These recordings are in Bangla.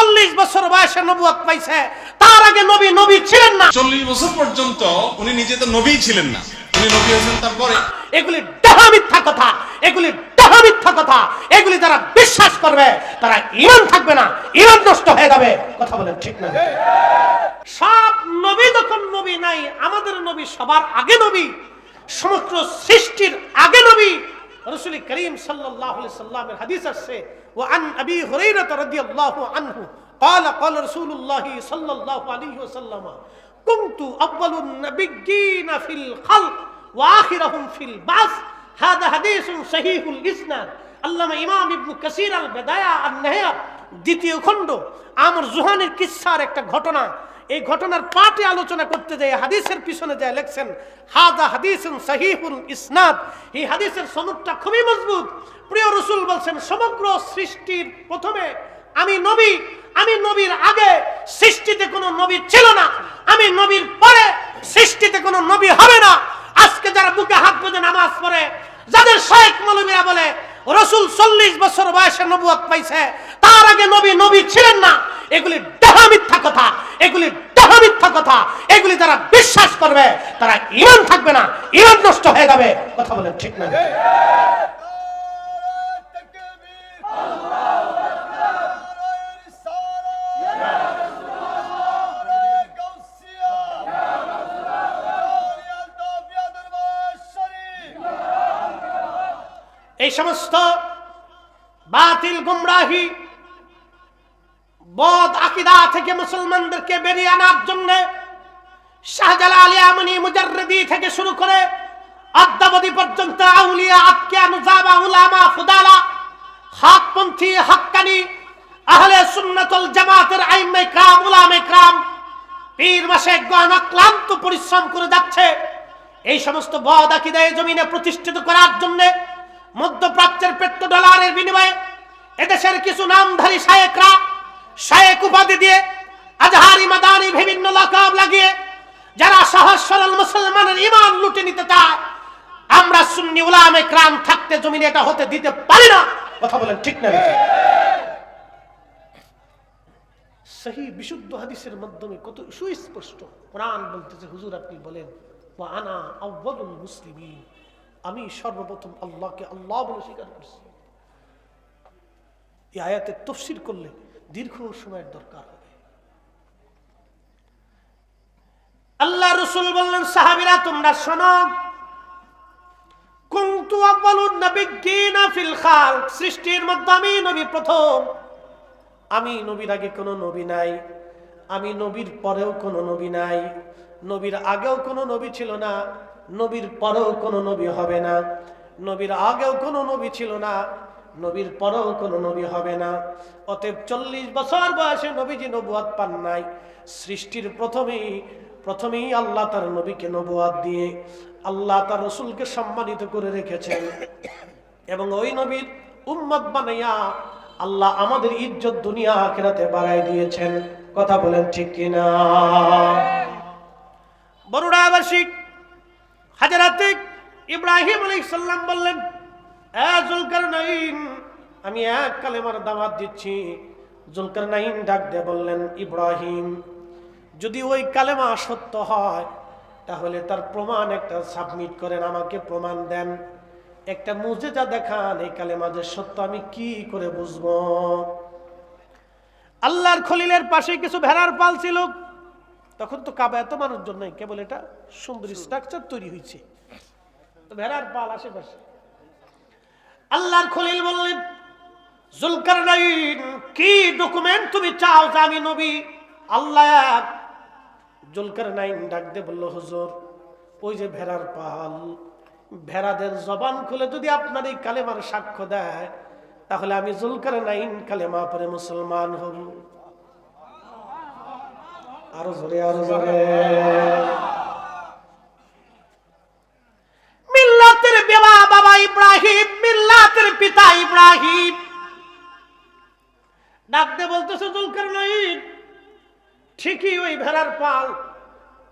40 বছর বয়সে নবুয়ত পাইছে, তার আগে নবী নবী ছিলেন না। 40 বছর পর্যন্ত উনি নিজে তো নবী ছিলেন না, উনি নবী হয়েছেন তারপরে। এগুলি ডাহা মিথ্যা কথা, এগুলি ডাহা মিথ্যা কথা। এগুলি যারা বিশ্বাস করবে তারা ঈমান থাকবে না, ঈমান নষ্ট হয়ে যাবে। কথা বলেন ঠিক না? সব নবী যখন নবী নাই, আমাদের নবী সবার আগে নবী, সমগ্র সৃষ্টির আগে নবী। রাসূল করিম সাল্লাল্লাহু আলাইহি সাল্লামের হাদিস আছে, ওয়া আন আবি হুরায়রা রাদিয়াল্লাহু আনহু قال قال رسول الله صلى الله عليه وسلم كنت أول النبيين في الخلق وآخرهم في البعث هذا حديث صحيح الإسناد আল্লামা ইমাম ইবনে কাসির আল বিদায়া আন নিহায়া দ্বিতীয় খণ্ড আমর জুহানের কিসসার একটা ঘটনা, এই ঘটনার পাঠে আলোচনা করতে যায় হাদিসের পিছনে যায় লিখছেন হাদা হাদিসুন সহিহুল ইসনাদ, এই হাদিসের সনদটা খুবই মজবুত। প্রিয় রাসূল বলেন সমগ্র সৃষ্টির প্রথমে আমি নবী, আমি নবীর আগে সৃষ্টিতে কোনো নবী ছিল না, আমি নবীর পরে সৃষ্টিতে কোনো নবী হবে না। আজকে যারা বুকে হাত বেঁধে নামাজ পড়ে, যাদের শায়েখ মৌলবীরা বলে রাসূল 40 বছর বয়সে নবুয়ত পাইছে, তার আগে নবী নবী ছিলেন না, এগুলি ডাহা মিথ্যা কথা, এগুলি ডাহা মিথ্যা কথা। এগুলি যারা বিশ্বাস করবে তারা ঈমান থাকবে না, ঈমান নষ্ট হয়ে যাবে। কথা বলেন ঠিক না? এই সমস্ত বাতিল গুমরাহি বদ আকীদা থেকে মুসলমানদেরকে বেরিয়ে আনার জন্য শাহজালাল ইয়ামানি মুজাররিদি থেকে শুরু করে আদ্দাবদি পর্যন্ত আউলিয়া আতকিয়া নুজাবা উলামা ফুদালা হকপন্থী হক্কানি আহলে সুন্নাত ওয়াল জামাতের আইম্মায়ে کرام উলামায়ে کرام পীর মাশায়েখগণ ক্লান্ত পরিশ্রম করে যাচ্ছে এই সমস্ত বদ আকীদা এই জমিনে প্রতিষ্ঠিত করার জন্য। মধ্যপ্রাচ্যের পেট্রোডলারের বিনিময়ে এদেশের কিছু নামধারী শায়েখরা শায়েখ উপাধি দিয়ে আজহারি মাদানি বিভিন্ন লকাব লাগিয়ে যারা সহজ সরল মুসলমানের ঈমান লুটে নিতে চায়, আমরা সুন্নি উলামায়ে کرام থাকতে জমিনে এটা হতে দিতে পারি না। কথা বলেন ঠিক না? সহিহ বিশুদ্ধ হাদিসের মাধ্যমে কত সুস্পষ্ট কোরআন বলতেছে, হুজুর আপনি বলেন ওয়া আনা আউয়ালুল মুসলিমিন, আমি সর্বপ্রথম আল্লাহকে আল্লাহ বলে স্বীকার করছি। এই আয়াতের তাফসীর করলে দীর্ঘ সময়ের দরকার হবে। আল্লাহ রাসূল বললেন সাহাবীরা তোমরা শোনো, কুনতু আউয়ালুন নাবিয়্যিনা ফিল খালক, সৃষ্টির মধ্যে আমি নবী প্রথম, আমি নবীর আগে কোনো নবী নাই, আমি নবীর পরেও কোনো নবী নাই, নবীর আগেও কোনো নবী ছিল না, নবীর পরেও কোনো নবী হবে না, নবীর আগেও কোনো নবী ছিল না, নবীর পরেও কোনো নবী হবে না। অতএব 40 বছর বয়সে নবীজি নবুয়ত পান নাই। সৃষ্টির প্রথমেই আল্লাহ তার নবীকে নবুয়ত দিয়ে আল্লাহ তার রাসূলকে সম্মানিত করে রেখেছেন এবং ওই নবীর উম্মত বানাইয়া আল্লাহ আমাদের ইজ্জত দুনিয়া আখিরাতে বাড়াই দিয়েছেন। কথা বলেন ঠিক কিনা? বরুড়াবাসী হযরত ইব্রাহিম আলাইহিস সালাম বললেন, এ যুলকারনাইন, আমি এক কালেমার দাওয়াত দিচ্ছি। যুলকারনাইন ডাক দিয়ে বললেন, ইব্রাহিম, যদি ওই কালেমা সত্য হয় তাহলে তার প্রমাণ একটা সাবমিট করেন, আমাকে প্রমাণ দেন, একটা মুজিজা দেখান, এই কালেমা যে সত্য আমি কি করে বুঝবো? আল্লাহর খলিলের পাশে কিছু ভেড়ার পাল ছিল। তখন তো কাবা এত মানুষজন নাই, কেবল এটা সুন্দর স্ট্রাকচার তৈরি হয়েছে, তো ভেড়ার পাল আশেপাশে। আল্লাহর খলিল বললেন, যুলকারনাইন, কি ডকুমেন্ট তুমি চাও যে আমি নবী? আল্লাহ এক। যুলকারনাইন ডাক দিয়ে বলল, হুজুর, ওই যে ভেড়ার পাল, ভেড়াদের জবান খুলে যদি আপনার এই কালেমার সাক্ষ্য দেয় তাহলে আমি যুলকারনাইন কালেমা পড়ে মুসলমান হব। আরো জোরে, আরো জোরে। মিল্লাতের বাবা ইব্রাহিম, মিল্লাতের পিতা ইব্রাহিম ডাক দিয়ে বলতেছে, যুলকারনাইন, ঠিকই ওই ভেড়ার পাল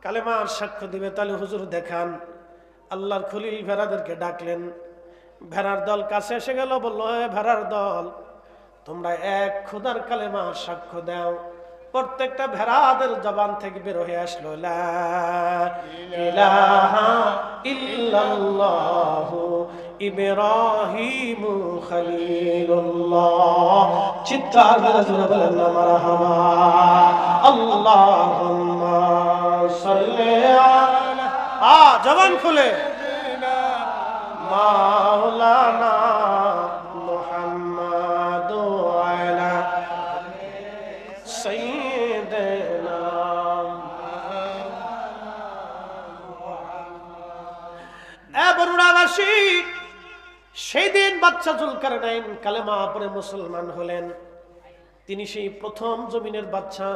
কালেমার সাক্ষ্য দিবে, তাহলে হুজুর দেখান। আল্লাহর খলিল ভেড়াদেরকে ডাকলেন, ভেড়ার দল কাছে এসে গেল, বলল, ভেড়ার দল, তোমরা এক খোদার কালেমা সাক্ষ্য দাও। প্রত্যেকটা ভেড়াদের জবান থেকে বের হয়ে আসলো লা ইলাহা ইল্লাল্লাহু ইব্রাহিমু খলিলুল্লাহ। চিৎকার করে জোরে বলেন না মারহাবা। আল্লাহুম্মা সাল্লি আলা জবান খুলে মাওলানা মুহাম্মাদু আলা সাইয়্যিদিনা। এ বরুণাবাসী, সেই দিন বাদশা জুলকারনাইন কালেমা পড়ে মুসলমান হলেন। তিনি সেই প্রথম জমিনের বাদশা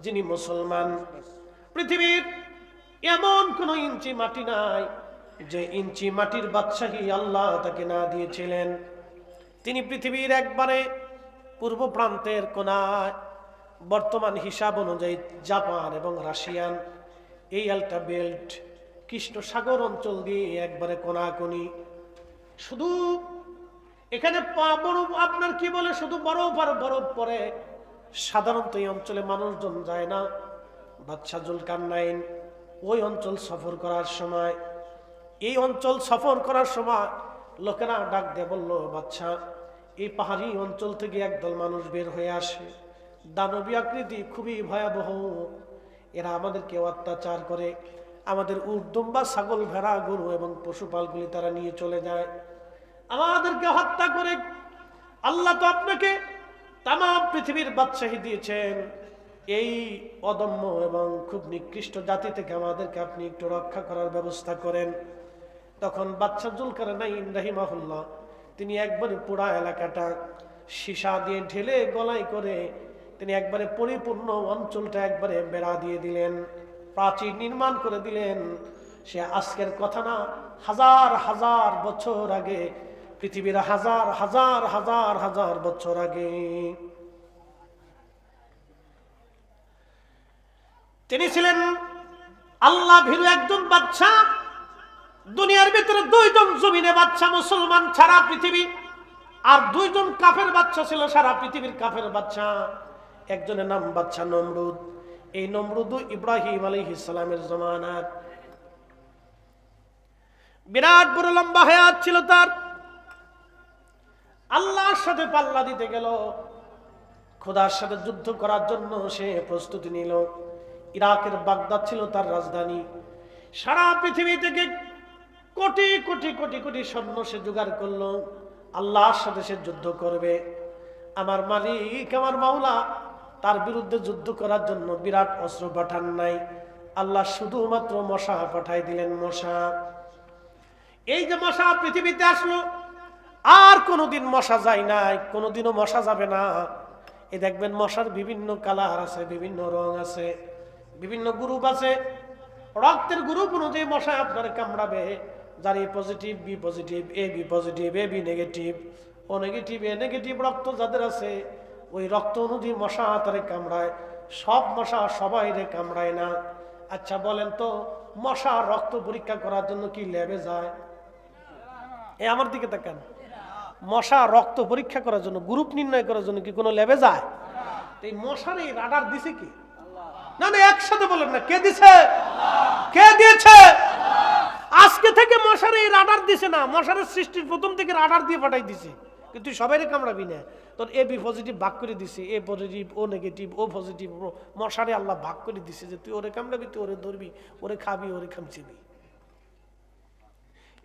যিনি মুসলমান। পৃথিবীর এমন কোন ইঞ্চি মাটি নাই যে ইঞ্চি মাটির বাদশাহী আল্লাহ তাকে না দিয়েছিলেন। তিনি পৃথিবীর একবারে পূর্ব প্রান্তের কোনায়, বর্তমান হিসাব অনুযায়ী জাপান এবং রাশিয়ান এই আলটা বেল্ট কৃষ্ণ সাগর অঞ্চল দিয়ে একবারে কোনাকুনি, শুধু এখানে বরফ, আপনার কি বলে, শুধু বরফ আর বরফ পড়ে। সাধারণত এই অঞ্চলে মানুষজন যায় না। বাদশা জুলকারনাইন ওই অঞ্চল সফর করার সময়, এই অঞ্চল সফর করার সময় লোকেরা ডাক দিয়ে বলল, বাদশা, এই পাহাড়ি অঞ্চল থেকে একদল মানুষ বের হয়ে আসে, দানবী আকৃতি, খুবই ভয়াবহ। এরা আমাদেরকে অত্যাচার করে, আমাদের উট, দুম্বা, ছাগল, ভেড়া, গরু এবং পশুপালগুলি তারা নিয়ে চলে যায়, আমাদেরকে হত্যা করে। আল্লাহ তো আপনাকে তাম পৃথিবীর বাদশাহী দিয়েছেন, এই অদম্য এবং খুব নিকৃষ্ট জাতি থেকে আমাদেরকে আপনি একটু রক্ষা করার ব্যবস্থা করেন। তখন বাদশা জুলকারনাইন রাহিমাহুল্লাহ তিনি একবারে পুরা এলাকাটা সীসা দিয়ে ঢেলে গলায় করে তিনি একবারে পরিপূর্ণ অঞ্চলটা একবারে বেড়া দিয়ে দিলেন, প্রাচীর নির্মাণ করে দিলেন। সে আজকের কথা না, হাজার হাজার বছর আগে, পৃথিবীর হাজার হাজার হাজার হাজার বছর আগে তিনি ছিলেন আল্লাহ ভীরু একজন বাদশা। দুনিয়ার ভিতরে দুইজন জমিনে বাদশা মুসলমান সারা পৃথিবী, আর দুইজন কাফের বাদশা ছিল সারা পৃথিবীর কাফের বাদশা। একজনের নাম বাদশা নমরুদ। এই নমরুদ ইব্রাহিম আলাইহিস সালামের জামানার, বিরাট বড় লম্বা হায়াত ছিল তার। আল্লাহর সাথে পাল্লা দিতে গেল, খোদার সাথে যুদ্ধ করার জন্য সে প্রস্তুতি নিল। ইরাকের বাগদাদ ছিল তার রাজধানী। সারা পৃথিবী থেকে কোটি কোটি কোটি কোটি সৈন্য সে জোগাড় করলো, আল্লাহর সাথে সে যুদ্ধ করবে। আমার মালিক, আমার মাওলা তার বিরুদ্ধে যুদ্ধ করার জন্য বিরাট অস্ত্র পাঠান নাই, আল্লাহ শুধুমাত্র মশা পাঠাই দিলেন। মশা, এই যে মশা পৃথিবীতে আসলো, আর কোনোদিন মশা যায় নাই, কোনোদিনও মশা যাবে না। এই দেখবেন মশার বিভিন্ন কালার আছে, বিভিন্ন রং আছে, বিভিন্ন গ্রুপ আছে। রক্তের গ্রুপ অনুযায়ী মশা আপনার কামড়াবে। যার এ positive, B positive, A B positive, A B negative, O negative, A negative রক্ত যাদের আছে, ওই রক্ত অনুযায়ী মশা তারে কামড়ায়। সব মশা সবাইরে কামড়ায় না। আচ্ছা বলেন তো, মশা রক্ত পরীক্ষা করার জন্য কি ল্যাবে যায়? এ আমার দিকে তাকান। মশা রক্ত পরীক্ষা করার জন্য, গ্রুপ নির্ণয় করার জন্য কি কোনো ল্যাবে যায়? এই মশার এই রাডার দিছে কি? না না, একসাথে বলেন না, কে দিছে? কে দিয়েছে? আজকে থেকে মশার এই রাডার দিছে না, মশারের সৃষ্টির প্রথম থেকে রাডার দিয়ে পাঠাই দিছে। কিন্তু সবাই কামড়াবি না, তোর এ বি পজিটিভ ভাগ করে দিছে, এ পজিটিভ, ও নেগেটিভ, ও পজিটিভ। মশারে আল্লাহ ভাগ করে দিছে যে তুই ওরে কামড়াবি, তুই ওরে ধরবি, ওরে খাবি, ওরে খামচিবি।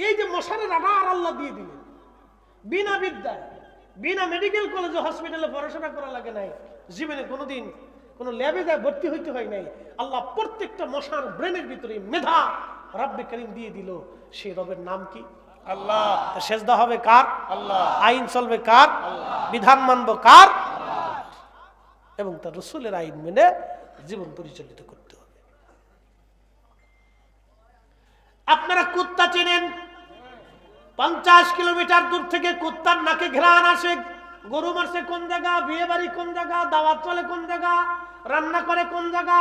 এই যে মশারে রাডার আল্লাহ দিয়ে দিলেন বিনা বিদ্যায়, বিনা মেডিকেল কলেজে হসপিটালে পড়াশোনা করা লাগে নাই, জীবনে কোনোদিন কোনো ল্যাবে যায় ভর্তি হইতে হয় নাই। আল্লাহ প্রত্যেকটা মশার ব্রেনের ভিতরে মেধা রব্বে কারীম দিয়ে দিল। সেই রবের নাম কি? আল্লাহ। সেজদা হবে কার? আল্লাহ। আইন চলবে কার? আল্লাহ। বিধান মানব কার? আল্লাহ। এবং তার রাসূলের আইন মেনে জীবন পরিচালিত করতে হবে। আপনারা কুত্তা চেনেন? 50 কিলোমিটার দূর থেকে কুত্তার নাকে ঘ্রাণ আসে। গরু মারছে কোন জায়গা, বিয়ে বাড়ি কোন জায়গা, দাওয়াত চলে কোন জায়গা, রান্না করে কোন জায়গা।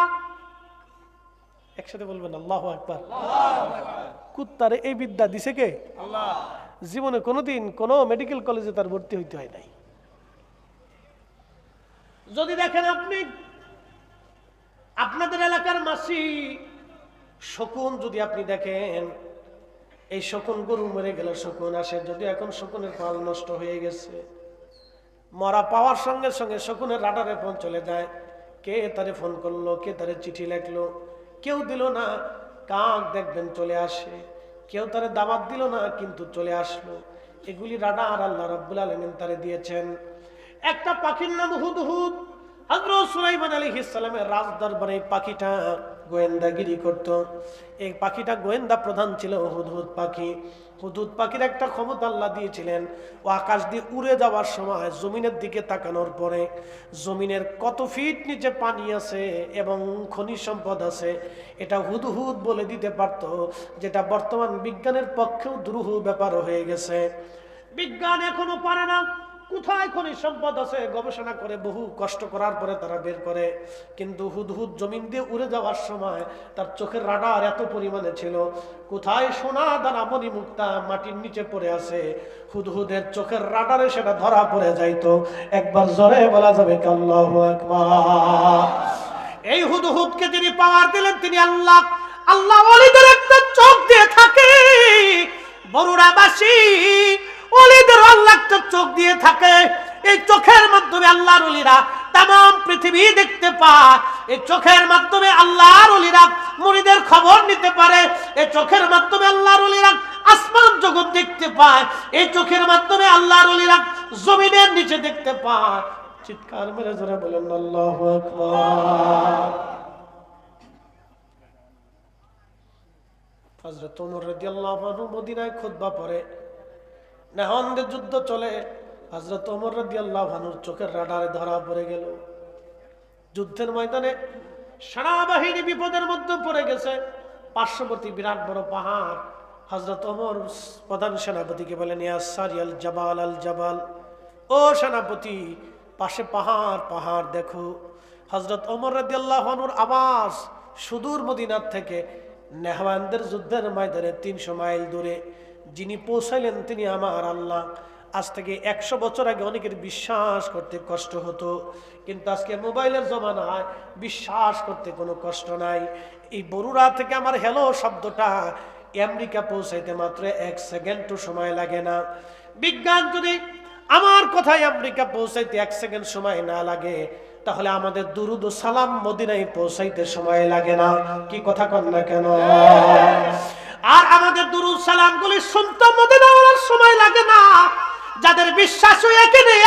একসাথে বলবেন আল্লাহু আকবার। কুত্তারে এই বিদ্যা দিছে কে? আল্লাহ। জীবনে কোনোদিন কোনো মেডিকেল কলেজে তার ভর্তি হইতে হয় নাই। যদি দেখেন আপনি আপনাদের এলাকার মাসি শকুন, যদি আপনি দেখেন এই শকুন গরু মরে গেল, শকুন আসে, যদি এখন শকুনের পাল নষ্ট হয়ে গেছে, মরা পাওয়ার সঙ্গে সঙ্গে শকুনের রাডারে ফোন চলে যায়, কে তারে ফোন করলো, কে তারে চিঠি লেখলো, কেউ দিল না, কাক দেখবেন চলে আসে, কেউ তারে দাওয়াত দিল না কিন্তু চলে আসলো। এগুলি রাডার আল্লাহ রাব্বুল আলামিন তারে দিয়েছেন। একটা পাখির নাম হুদহুদ। হযরত সুলাইমান আলাইহিস সালামের রাজদরবারে এই পাখিটা গোয়েন্দাগিরি করত। এই পাখিটা গোয়েন্দা প্রধান ছিল হুদহুদ পাখি। হুদহুদ পাখির একটা ক্ষমতা আল্লাহ দিয়েছিলেন, ও আকাশ দিয়ে উড়ে যাওয়ার সময় জমিনের দিকে তাকানোর পরে জমিনের কত ফিট নিচে পানি আছে এবং খনিজ সম্পদ আছে এটা হুদহুদ বলে দিতে পারত, যেটা বর্তমান বিজ্ঞানের পক্ষেও দুরূহ ব্যাপার হয়ে গেছে। বিজ্ঞান এখনো পারে না কোথায় খনিজ সম্পদ আছে, গবেষণা করে বহু কষ্ট করার পরে তারা বের করে। কিন্তু হুদহুদ জমিন দিয়ে উড়ে যাওয়ার সময় তার চোখের রাডার এত পরিমাণে ছিল, কোথায় সোনা দানা মণিমুক্তা মাটির নিচে পড়ে আছে, হুদহুদের চোখের রাডারে সেটা ধরা পড়ে যাইতো। একবার জোরে বলা যাবে আল্লাহু আকবার। এই হুদহুদকে যিনি পাওয়ার দিলেন তিনি আল্লাহ। আল্লাহ ওলিদের একটা চোখ দিয়ে থাকে, বরুড়াবাসী ওলিদের আল্লাহ একটা চোখ দিয়ে থাকে। এই চোখের মাধ্যমে আল্লাহর ওলিরা তাম পৃথিবী দেখতে পায়। এই চোখের মাধ্যমে আল্লাহর ওলিরা মুরিদের খবর নিতে পারে। এই চোখের মাধ্যমে আল্লাহর ওলিরা আসমান জগৎ দেখতে পায়। এই চোখের মাধ্যমে আল্লাহর ওলিরা জমিনের নিচে দেখতে পায়। চিৎকার মেরে জোরে বলেন আল্লাহু আকবার। হযরত ওমর রাদিয়াল্লাহু আনহু মদিনায় খুতবা পড়ে, নেহন্দের যুদ্ধ চলে। হযরত ওমর রাদিয়াল্লাহু আনহুর চোখের রাডারে ধরা পড়ে গেল। যুদ্ধের ময়দানে সেনাবাহিনী বিপদের মধ্যে পড়ে গেছে, পার্শ্ববর্তী বিরাট বড় পাহাড়। হযরত ওমর প্রধান সেনাপতিকে বলেন, ইয়া সারিয়াল জাবাল আল জাবাল, ও সেনাপতি পাশে পাহাড়, পাহাড় দেখো। হযরত ওমর রাদিয়াল্লাহু আনহুর আওয়াজ সুদূর মদিনার থেকে নেহওয়ানদের যুদ্ধের ময়দানে 300 মাইল দূরে। যিনি পৌঁছাইলেন তিনি আমার আল্লাহ। আজ থেকে 100 বছর আগে অনেকের বিশ্বাস করতে কষ্ট হতো, কিন্তু আজকে মোবাইলের জমানায় বিশ্বাস করতে কোনো কষ্ট নাই। এই বরুড়া থেকে আমার হ্যালো শব্দটা আমেরিকা পৌঁছাইতে মাত্র 1 সেকেন্ডও সময় লাগে না। বিজ্ঞান যদি আমার কথায় আমেরিকা পৌঁছাইতে 1 সেকেন্ড সময় না লাগে, তাহলে আমাদের দুরুদ ও সালাম মদিনায় পৌঁছাইতে সময় লাগে না। কি কথা কন না কেন? আর আমাদের দুরুদ সালাম গুলি শুনতে মদিনাওয়ালার সময় লাগে না। যাদের বিশ্বাস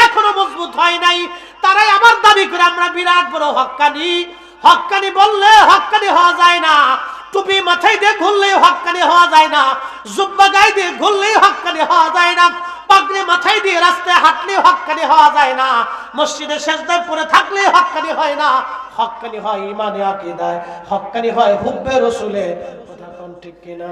এখনো মজবুত হয় নাই, তারাই আবার দাবি করে আমরা বিরাট বড় হক্কানি। হক্কানি বললে হক্কানি হওয়া যায় না। টুপি মাথায় দিয়ে ঘুরলে হক্কানি হওয়া যায় না। জুব্বা গায়ে দিয়ে ঘুরলে হক্কানি হওয়া যায় না। পাগড়ি মাথায় দিয়ে রাস্তায় হাঁটলে হক্কানি হওয়া যায় না। মসজিদে সেজদায় পড়ে থাকলে হক্কানি হয় না। হক্কানি হয় ইমানে আকীদায়, হক্কানি হয় হুব্বে রাসূলে। কথা কোন ঠিক কিনা?